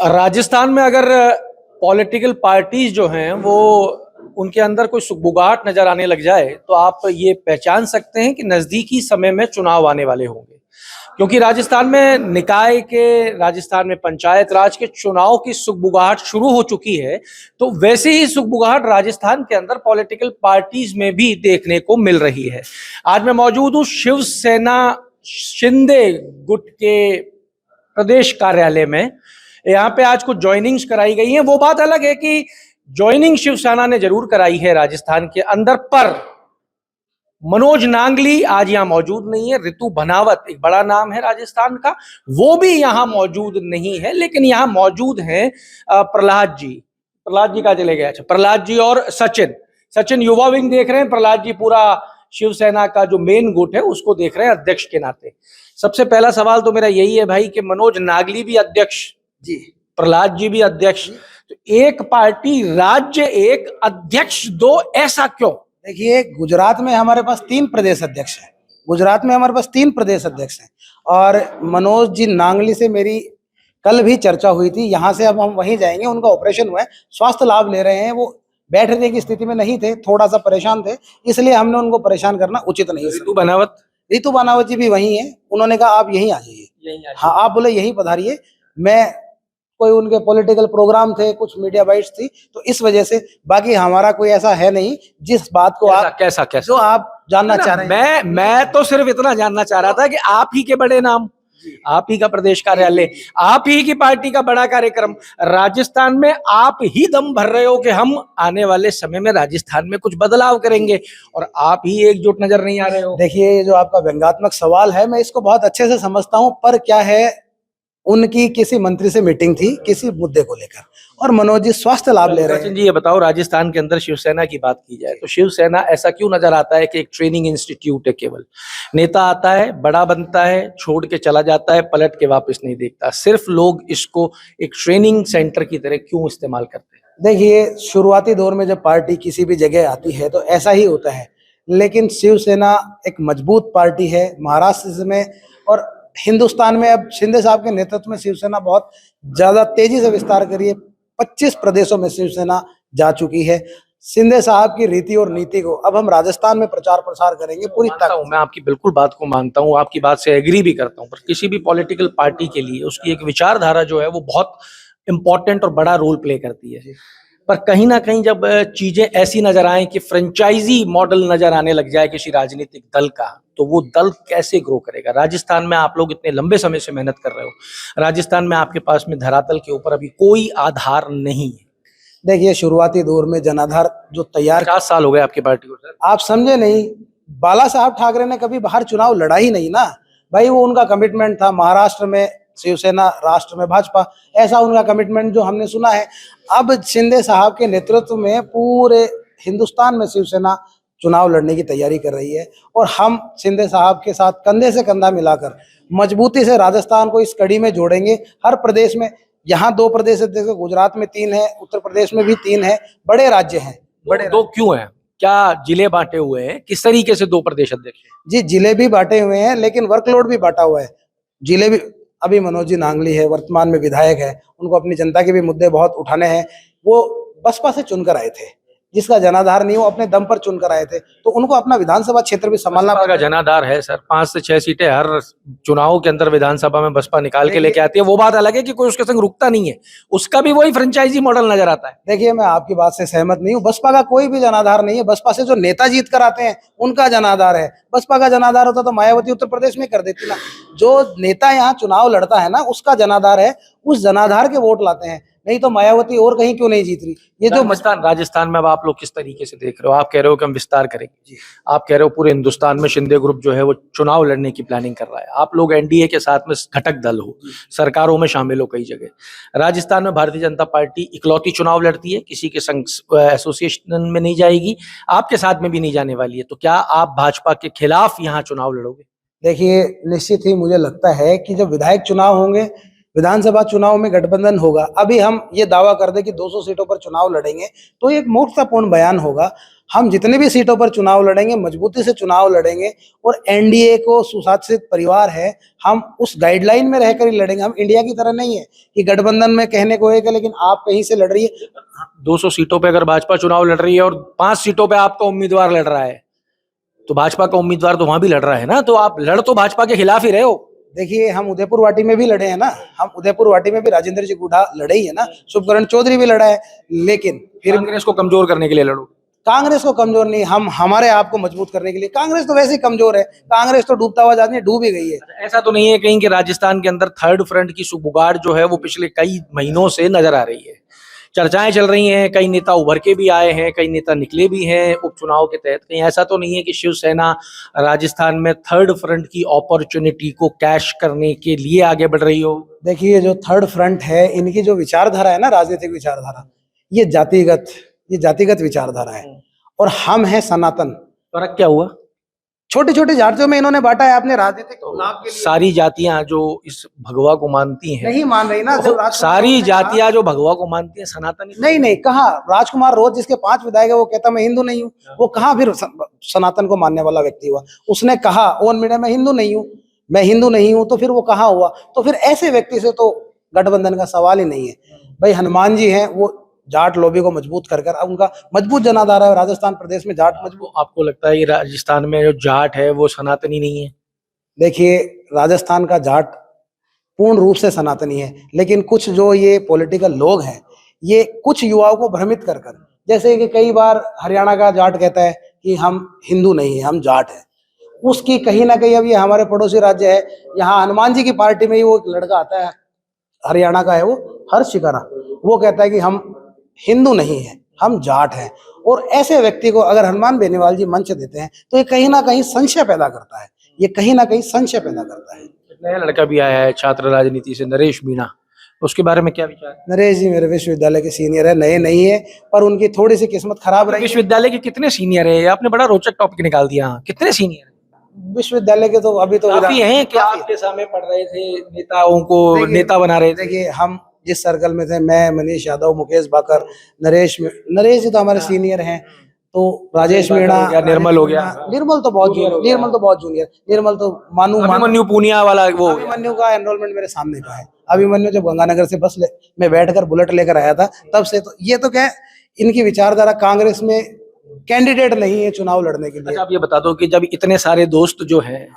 राजस्थान में अगर political parties जो हैं वो उनके अंदर कोई सुगबुगाहट नजर आने लग जाए तो आप ये पहचान सकते हैं कि नजदीकी समय में चुनाव आने वाले होंगे, क्योंकि राजस्थान में निकाय के, राजस्थान में पंचायत राज के चुनाव की सुगबुगाहट शुरू हो चुकी है। तो वैसे ही सुगबुगाहट राजस्थान के अंदर पॉलिटिकल पार्टीज में भी देखने को मिल रही है। आज मैं मौजूद हूं शिवसेना शिंदे गुट के प्रदेश कार्यालय में। यहाँ पे आज कुछ ज्वाइनिंग्स कराई गई हैं। वो बात अलग है कि ज्वाइनिंग शिवसेना ने जरूर कराई है राजस्थान के अंदर, पर मनोज नांगली आज यहाँ मौजूद नहीं है। रितु बनावत एक बड़ा नाम है राजस्थान का, वो भी यहाँ मौजूद नहीं है। लेकिन यहाँ मौजूद हैं प्रहलाद जी। प्रहलाद जी कहाँ चले गए? अच्छा, प्रहलाद जी और सचिन युवा विंग देख रहे हैं। प्रहलाद जी पूरा शिवसेना का जो मेन गुट है उसको देख रहे हैं अध्यक्ष के नाते। सबसे पहला सवाल तो मेरा यही है भाई कि मनोज नागली भी अध्यक्ष जी, प्रहलाद जी भी अध्यक्ष, तो एक पार्टी राज्य एक अध्यक्ष दो, ऐसा क्यों? देखिए, गुजरात में हमारे पास 3 प्रदेश अध्यक्ष हैं। और मनोज जी नांगली से मेरी कल भी चर्चा हुई थी। यहाँ से अब हम वहीं जाएंगे। उनका ऑपरेशन हुआ है, स्वास्थ्य लाभ ले रहे हैं। वो बैठने की स्थिति में नहीं थे, थोड़ा सा परेशान थे, इसलिए हमने उनको परेशान करना उचित नहीं। रितु बनावत जी भी वही है। उन्होंने कहा आप यहीं आ जाइए। हाँ, आप बोले यहीं पधारिए। मैं कोई उनके पॉलिटिकल प्रोग्राम थे, कुछ मीडिया बाइट्स थी, तो इस वजह से। बाकी हमारा कोई ऐसा है नहीं जिस बात को आप कैसा जो आप जानना चाह रहे हैं। मैं तो सिर्फ इतना जानना चाह रहा था कि आप ही के बड़े नाम, आप ही का प्रदेश कार्यालय, आप ही की पार्टी का बड़ा कार्यक्रम राजस्थान में, आप ही दम भर रहे हो कि हम आने वाले समय में राजस्थान में कुछ बदलाव करेंगे, और आप ही एकजुट नजर नहीं आ रहे हो। देखिए, ये जो आपका व्यंग्यात्मक सवाल है, मैं इसको बहुत अच्छे से समझता हूँ, पर क्या है, उनकी किसी मंत्री से मीटिंग थी किसी मुद्दे को लेकर, और मनोज जी स्वास्थ्य लाभ ले रहे हैं। जी, ये बताओ, राजस्थान के अंदर शिवसेना की बात की जाए तो शिवसेना ऐसा क्यों नजर आता है कि एक ट्रेनिंग इंस्टीट्यूट है? केवल नेता आता है, बड़ा बनता है, छोड़ के चला जाता है, पलट के वापस नहीं देखता। सिर्फ लोग इसको एक ट्रेनिंग सेंटर की तरह क्यों इस्तेमाल करते हैं? देखिए, शुरुआती दौर में जब पार्टी किसी भी जगह आती है तो ऐसा ही होता है, लेकिन शिवसेना एक मजबूत पार्टी है महाराष्ट्र में, और हिंदुस्तान में अब शिंदे साहब के नेतृत्व में शिवसेना बहुत ज्यादा तेजी से विस्तार करी है। 25 प्रदेशों में शिवसेना जा चुकी है। शिंदे साहब की रीति और नीति को अब हम राजस्थान में प्रचार प्रसार करेंगे पूरी तरह। मैं आपकी बिल्कुल बात को मानता हूँ, आपकी बात से एग्री भी करता हूँ, पर किसी भी पॉलिटिकल पार्टी के लिए उसकी एक विचारधारा जो है वो बहुत इंपॉर्टेंट और बड़ा रोल प्ले करती है। पर कहीं ना कहीं जब चीजें ऐसी नजर आए कि फ्रेंचाइजी मॉडल नजर आने लग जाए किसी राजनीतिक दल का, तो वो दल कैसे ग्रो करेगा? राजस्थान में आप लोग इतने लंबे समय से मेहनत कर रहे हो, राजस्थान में आपके पास में धरातल के ऊपर अभी कोई आधार नहीं है। देखिए, शुरुआती दौर में जनाधार जो तैयार, 50 साल हो गए आपकी पार्टी को। सर, आप समझे नहीं, बाला साहब ठाकरे ने कभी बाहर चुनाव लड़ा ही नहीं ना भाई। वो उनका कमिटमेंट था, महाराष्ट्र में शिवसेना, राष्ट्र में भाजपा, ऐसा उनका कमिटमेंट जो हमने सुना है। अब शिंदे साहब के नेतृत्व में पूरे हिंदुस्तान में शिवसेना चुनाव लड़ने की तैयारी कर रही है, और हम शिंदे साहब के साथ कंधे से कंधा मिलाकर मजबूती से राजस्थान को इस कड़ी में जोड़ेंगे। हर प्रदेश में, यहाँ 2 प्रदेश अध्यक्ष, गुजरात में 3 है, उत्तर प्रदेश में भी 3 है, बड़े राज्य हैं। बड़े दो क्यों हैं? क्या जिले बांटे हुए हैं? किस तरीके से 2 प्रदेश अध्यक्ष हैं? जी, जिले भी बांटे हुए हैं, लेकिन वर्कलोड भी बांटा हुआ है। जिले भी, अभी मनोज जी नांगली है, वर्तमान में विधायक है, उनको अपनी जनता के भी मुद्दे बहुत उठाने हैं। वो बसपा से चुनकर आए थे, जिसका जनाधार नहीं, वो अपने दम पर चुनकर आए थे, तो उनको अपना विधानसभा क्षेत्र भी संभालना पड़ेगा। जनाधार है सर, 5 से 6 सीटें हर चुनाव के अंदर विधानसभा में बसपा निकाल के लेके आती है। वो बात अलग है कि कोई उसके संग रुकता नहीं है, उसका भी वही फ्रेंचाइजी मॉडल नजर आता है। देखिए, मैं आपकी बात से सहमत नहीं हूँ। बसपा का कोई भी जनाधार नहीं है। बसपा से जो नेता जीत कर आते हैं उनका जनाधार है। बसपा का जनाधार होता तो मायावती उत्तर प्रदेश में कर देती ना। जो नेता यहाँ चुनाव लड़ता है ना, उसका जनाधार है, उस जनाधार के वोट लाते हैं, नहीं तो मायावती और कहीं क्यों नहीं जीत रही। ये जो राजस्थान में अब आप लोग किस तरीके से देख रहे हो? आप कह रहे हो कि हम विस्तार करेंगे, आप कह रहे हो पूरे हिंदुस्तान में शिंदे ग्रुप जो है वो चुनाव लड़ने की प्लानिंग कर रहा है। आप लोग एनडीए के साथ में घटक दल हो, सरकारों में शामिल हो कई जगह। राजस्थान में भारतीय जनता पार्टी इकलौती चुनाव लड़ती है, किसी के संग एसोसिएशन में नहीं जाएगी, आपके साथ में भी नहीं जाने वाली है। तो क्या आप भाजपा के खिलाफ यहाँ चुनाव लड़ोगे? देखिए, निश्चित ही मुझे लगता है कि जब विधायक चुनाव होंगे विधानसभा चुनाव में गठबंधन होगा, अभी हम ये दावा कर दें कि 200 सीटों पर चुनाव लड़ेंगे तो ये एक मूर्खतापूर्ण बयान होगा। हम जितने भी सीटों पर चुनाव लड़ेंगे मजबूती से चुनाव लड़ेंगे, और एनडीए को सुशासित परिवार है, हम उस गाइडलाइन में रहकर ही लड़ेंगे। हम इंडिया की तरह नहीं है कि गठबंधन में कहने को एक है लेकिन आप कहीं से लड़ रही है। 200 सीटों पे अगर भाजपा चुनाव लड़ रही है और 5 सीटों पे आपका उम्मीदवार लड़ रहा है, तो भाजपा का उम्मीदवार तो वहां भी लड़ रहा है ना, तो आप लड़ तो भाजपा के खिलाफ ही रहे हो। देखिए, हम उदयपुर वाटी में भी लड़े हैं ना, हम उदयपुर वाटी में भी राजेंद्र जी गुढ़ा लड़े ही है ना, शुभकरण चौधरी भी लड़ा है, लेकिन फिर कांग्रेस को कमजोर करने के लिए लड़ो। कांग्रेस को कमजोर नहीं, हम हमारे आप को मजबूत करने के लिए। कांग्रेस तो वैसे ही कमजोर है, कांग्रेस तो डूबता हुआ जाती है, डूब ही गई है। ऐसा तो नहीं है कहीं कि राजस्थान के अंदर थर्ड फ्रंट की सुगबुगाहट जो है वो पिछले कई महीनों से नजर आ रही है, चर्चाएं चल रही हैं, कई नेता उभर के भी आए हैं, कई नेता निकले भी हैं उपचुनाव के तहत। कहीं ऐसा तो नहीं है कि शिवसेना राजस्थान में थर्ड फ्रंट की अपॉर्चुनिटी को कैश करने के लिए आगे बढ़ रही हो? देखिए, जो थर्ड फ्रंट है, इनकी जो विचारधारा है ना, राजनीतिक विचारधारा, ये जातिगत विचारधारा है, और हम हैं सनातन। फर्क क्या हुआ? छोटी छोटी जातियों में इन्होंने बांटा है अपने राजनीतिक लाभ के लिए। सारी जातियां जो इस भगवा को मानती हैं नहीं मान रही ना, जब सारी जातियां जो भगवा को मानती हैं सनातनी नहीं नहीं कहा। राजकुमार रोज जिसके 5 विधायक है वो कहता मैं हिंदू नहीं हूँ, वो कहाँ फिर सनातन को मानने वाला व्यक्ति हुआ? उसने कहा ओन मीडिया में हिंदू नहीं हूँ, मैं हिंदू नहीं हूँ, तो फिर वो कहाँ हुआ? तो फिर ऐसे व्यक्ति से तो गठबंधन का सवाल ही नहीं है। भाई हनुमान जी हैं, वो जाट लॉबी को मजबूत कर अब उनका मजबूत जनाधार है। राजस्थान प्रदेश में जाट मजबूत। आपको लगता है कि राजस्थान में जो जाट है वो सनातनी नहीं है? देखिए, राजस्थान का जाट पूर्ण रूप से सनातनी है, लेकिन कुछ जो ये पॉलिटिकल लोग हैं, ये कुछ युवाओं को भ्रमित कर जैसे कि कई बार हरियाणा का जाट कहता है कि हम हिंदू नहीं है, हम जाट है। उसकी कहीं ना कहीं, अब ये हमारे पड़ोसी राज्य है, यहाँ हनुमान जी की पार्टी में ही वो एक लड़का आता है, हरियाणा का है वो, हर्ष शिकारा, वो कहता है कि हम हिंदू नहीं है, हम जाट हैं। और ऐसे व्यक्ति को अगर हनुमान बेनीवाल जी मंच देते हैं तो ये कहीं ना कहीं संशय पैदा करता है, ये कहीं ना कहीं संशय पैदा करता है। नया लड़का भी आया है छात्र राजनीति से, नरेश मीणा, उसके बारे में क्या विचार? नरेश जी मेरे विश्वविद्यालय के सीनियर है, नए नहीं है, पर उनकी थोड़ी सी किस्मत खराब रही। विश्वविद्यालय के कितने सीनियर है? आपने बड़ा रोचक टॉपिक निकाल दिया। कितने सीनियर? विश्वविद्यालय के तो अभी तो काफी हैं कि आपके सामने पढ़ रहे थे, नेताओं को नेता बना रहे थे। देखिए, हम जिस सर्कल में थे, मैं, मनीष यादव, मुकेश बाकर, नरेश जी तो हमारे सीनियर हैं, तो राजेश मीणा, निर्मल हो गया, निर्मल तो बहुत जूनियर, निर्मल तो अभिमन्यु पूनिया वाला, वो अभिमन्यु का एनरोलमेंट मेरे सामने का है। अभिमन्यु जब गंगानगर से में बैठकर बुलेट लेकर आया था, तब से तो ये तो क्या है, इनकी विचारधारा कांग्रेस में कैंडिडेट नहीं है चुनाव लड़ने के लिए। अच्छा, आप ये बता दो कि जब इतने सारे दोस्त जो हैं,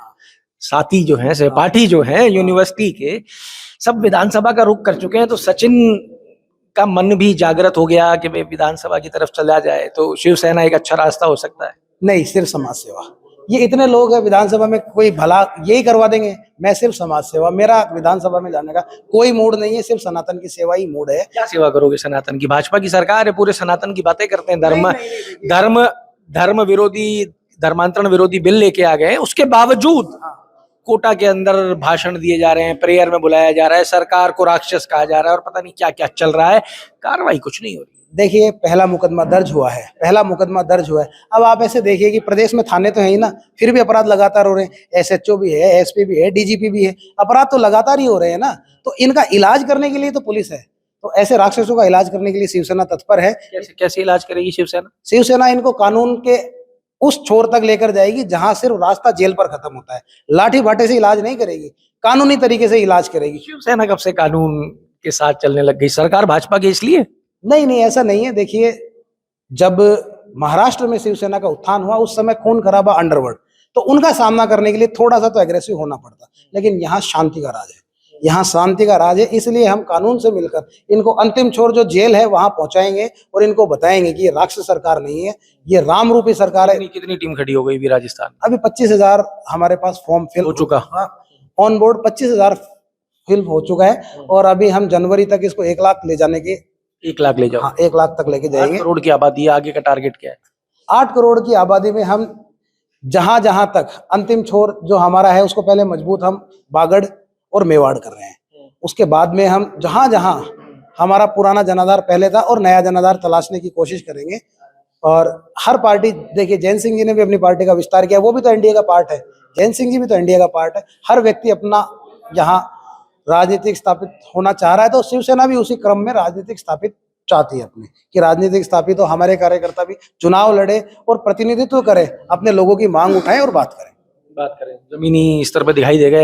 साथी जो हैं, सहपाठी जो हैं यूनिवर्सिटी के, सब विधानसभा का रुख कर चुके हैं, तो सचिन का मन भी जागृत हो गया कि वे विधानसभा की तरफ चला जाए, तो शिवसेना एक अच्छा रास्ता हो सकता है? नहीं, सिर्फ समाज सेवा। ये इतने लोग हैं विधानसभा में, कोई भला यही करवा देंगे? मैं सिर्फ समाज सेवा, मेरा विधानसभा में जाने का कोई मूड नहीं है, सिर्फ सनातन की सेवा ही मूड है। क्या सेवा करोगे सनातन की? भाजपा की सरकार है, पूरे सनातन की बातें करते हैं, धर्म विरोधी, धर्मांतरण विरोधी बिल लेके आ गए, उसके बावजूद कोटा के अंदर भाषण दिए जा रहे हैं, प्रेयर में बुलाया जा रहा है, सरकार को राक्षस कहा जा रहा है, और पता नहीं क्या क्या चल रहा है, कार्रवाई कुछ नहीं हो रही। देखिए, पहला मुकदमा दर्ज हुआ है, अब आप ऐसे देखिए कि प्रदेश में थाने तो है ही ना, फिर भी अपराध लगातार हो रहे हैं। एसएचओ भी है, एसपी भी है, डीजीपी भी है, अपराध तो लगातार ही हो रहे हैं ना। तो इनका इलाज करने के लिए तो पुलिस है, तो ऐसे राक्षसों का इलाज करने के लिए शिवसेना तत्पर है। कैसे इलाज करेगी शिवसेना? शिवसेना इनको कानून के उस छोर तक लेकर जाएगी जहां सिर्फ रास्ता जेल पर खत्म होता है। लाठी भाटे से इलाज नहीं करेगी, कानूनी तरीके से इलाज करेगी। शिवसेना कब से कानून के साथ चलने लग गई? सरकार भाजपा की इसलिए? नहीं, ऐसा नहीं है। देखिए, जब महाराष्ट्र में शिवसेना का उत्थान हुआ, उस समय खून खराबा अंडरवर्ल्ड, तो उनका सामना करने के लिए थोड़ा सा तो एग्रेसिव होना पड़ता, लेकिन यहाँ शांति का राज है, इसलिए हम कानून से मिलकर इनको अंतिम छोर जो जेल है वहां पहुंचाएंगे, और इनको बताएंगे कि ये राक्षस सरकार नहीं है, ये राम रूपी सरकार है। कितनी टीम खड़ी हो गई भी राजस्थान? अभी 25,000 हमारे पास फॉर्म फिल हो चुका, ऑन बोर्ड 25,000 फिल हो चुका है, और अभी हम जनवरी तक इसको 1 लाख ले जाने के 1 लाख ले जाओ। हाँ, 1 लाख तक लेके जाएंगे। 8 करोड़ की आबादी है, आगे का टारगेट क्या है? 8 करोड़ की आबादी में हम जहां जहां तक अंतिम छोर जो हमारा है, उसको पहले मजबूत हम बागड़ और मेवाड़ कर रहे हैं। उसके बाद में हम जहां जहां हमारा पुराना जनाधार पहले था और नया जनाधार तलाशने की कोशिश करेंगे। और हर पार्टी, देखिए जैन सिंह जी ने भी अपनी पार्टी का विस्तार किया, वो भी तो एनडीए का पार्ट है। जैन सिंह जी भी तो एनडीए का पार्ट है। हर व्यक्ति अपना यहाँ राजनीतिक स्थापित होना चाह रहा है, तो शिवसेना भी उसी क्रम में राजनीतिक स्थापित चाहती है अपने, कि राजनीतिक स्थापित हो, हमारे कार्यकर्ता भी चुनाव लड़े और प्रतिनिधित्व करें, अपने लोगों की मांग उठाएं और बात करें। जमीनी स्तर पर दिखाई देगा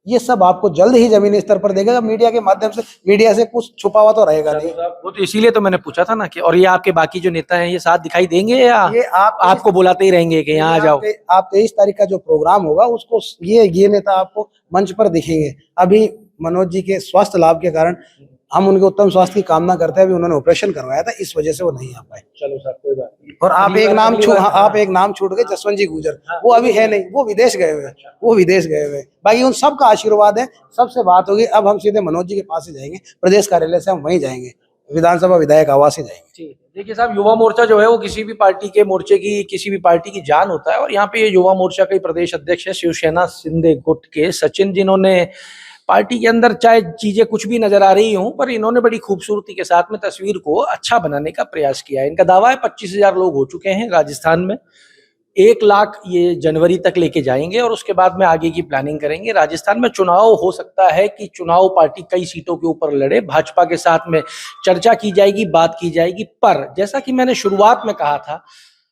ये सब आपको जल्द ही जमीनी स्तर पर देखेगा, मीडिया के माध्यम से। मीडिया से कुछ छुपा हुआ तो रहेगा नहीं। वो तो इसीलिए तो मैंने पूछा था ना कि और ये आपके बाकी जो नेता हैं ये साथ दिखाई देंगे या ये आपको बुलाते ही रहेंगे कि यहाँ आ जाओ? आप 23 तारीख का जो प्रोग्राम होगा उसको ये नेता आपको मंच पर दिखेंगे। अभी मनोज जी के स्वास्थ्य लाभ के कारण हम उनके उत्तम स्वास्थ्य की कामना करते हैं। अभी उन्होंने ऑपरेशन करवाया था, इस वजह से वो नहीं आ पाए। चलो साहब, कोई बात नहीं। और आप एक नाम छूट गए, जसवंत जी गुर्जर। वो अभी है नहीं, वो विदेश गए हुए। बाकी उन सबका आशीर्वाद है, सबसे बात होगी। अब हम सीधे मनोज जी के पास ही जाएंगे, प्रदेश कार्यालय से हम वहीं जाएंगे, विधानसभा विधायक आवास ही जाएंगे। देखिए साहब, युवा मोर्चा जो है वो किसी भी पार्टी के मोर्चे की, किसी भी पार्टी की जान होता है। और यहाँ पे ये युवा मोर्चा के प्रदेश अध्यक्ष है शिवसेना शिंदे गुट के सचिन, जिन्होंने पार्टी के अंदर चाहे चीजें कुछ भी नजर आ रही हों, पर इन्होंने बड़ी खूबसूरती के साथ में तस्वीर को अच्छा बनाने का प्रयास किया है। इनका दावा है 25,000 लोग हो चुके हैं राजस्थान में, 1 लाख ये जनवरी तक लेके जाएंगे और उसके बाद में आगे की प्लानिंग करेंगे। राजस्थान में चुनाव हो सकता है कि चुनाव पार्टी कई सीटों के ऊपर लड़े, भाजपा के साथ में चर्चा की जाएगी, बात की जाएगी। पर जैसा कि मैंने शुरुआत में कहा था,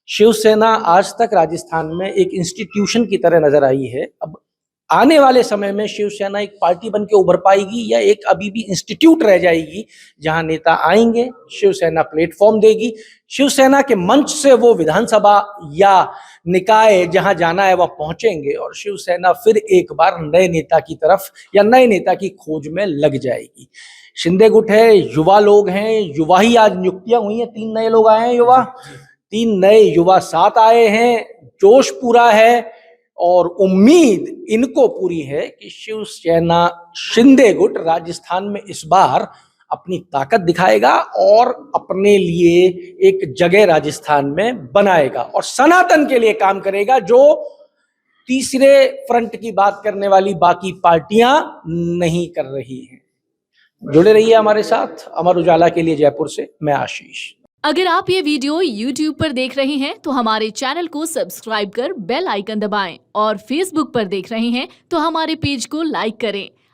शिवसेना आज तक राजस्थान में एक इंस्टीट्यूशन की तरह नजर आई है। अब आने वाले समय में शिवसेना एक पार्टी बन के उभर पाएगी या एक अभी भी इंस्टीट्यूट रह जाएगी, जहां नेता आएंगे, शिवसेना प्लेटफॉर्म देगी, शिवसेना के मंच से वो विधानसभा या निकाय जहां जाना है वह पहुंचेंगे और शिवसेना फिर एक बार नए नेता की तरफ या नए नेता की खोज में लग जाएगी। शिंदे गुट है, युवा लोग हैं, युवा ही आज नियुक्तियां हुई हैं, 3 नए लोग आए हैं, 3 नए युवा साथ आए हैं, जोश पूरा है और उम्मीद इनको पूरी है कि शिवसेना शिंदे गुट राजस्थान में इस बार अपनी ताकत दिखाएगा और अपने लिए एक जगह राजस्थान में बनाएगा और सनातन के लिए काम करेगा, जो तीसरे फ्रंट की बात करने वाली बाकी पार्टियां नहीं कर रही हैं। जुड़े रहिए हमारे साथ। अमर उजाला के लिए जयपुर से मैं आशीष। अगर आप ये वीडियो YouTube पर देख रहे हैं तो हमारे चैनल को सब्सक्राइब कर बेल आइकन दबाएं और Facebook पर देख रहे हैं तो हमारे पेज को लाइक करें।